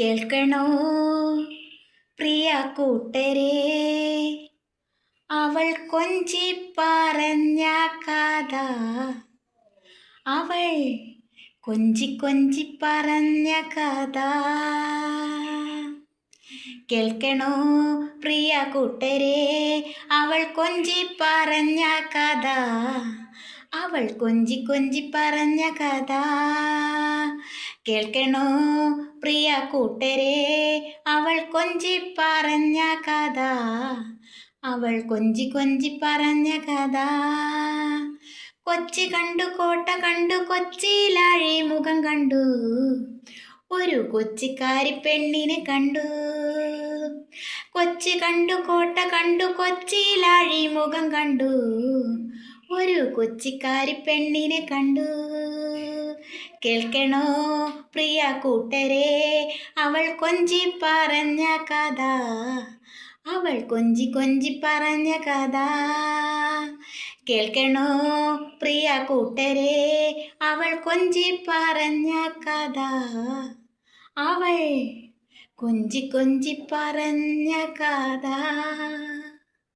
കേൾക്കണോ പ്രിയ കൂട്ടരെ, അവൾ കൊഞ്ചി പറഞ്ഞ കഥ. അവൾ കൊഞ്ചി കൊഞ്ചി പറഞ്ഞ കഥ. കേൾക്കണോ പ്രിയ കൂട്ടരെ, അവൾ കൊഞ്ചി പറഞ്ഞ കഥ. അവൾ കൊഞ്ചി കൊഞ്ചി പറഞ്ഞ കഥ. കേൾക്കണോ പ്രിയ കൂട്ടരെ, അവൾ കൊഞ്ചി പറഞ്ഞ കഥ. അവൾ കൊഞ്ചി കൊഞ്ചി പറഞ്ഞ കഥ. കൊച്ചി കണ്ടു കോട്ട കണ്ടു, കൊച്ചിയിലാഴി മുഖം കണ്ടു, ഒരു കൊച്ചിക്കാരി പെണ്ണിനെ കണ്ടു. കൊച്ചി കണ്ടു കോട്ട കണ്ടു, കൊച്ചിയിലാഴി മുഖം കണ്ടു, ഒരു കൊച്ചിക്കാരി പെണ്ണിനെ കണ്ടു. കേൾക്കണോ പ്രിയ കൂട്ടരെ, അവൾ കൊഞ്ചി പറഞ്ഞ കഥ. അവൾ കൊഞ്ചി കൊഞ്ചി പറഞ്ഞ കഥ. കേൾക്കണോ പ്രിയ കൂട്ടരെ, അവൾ കൊഞ്ചി പറഞ്ഞ കഥ. അവൾ കൊഞ്ചി കൊഞ്ചി പറഞ്ഞ കഥ.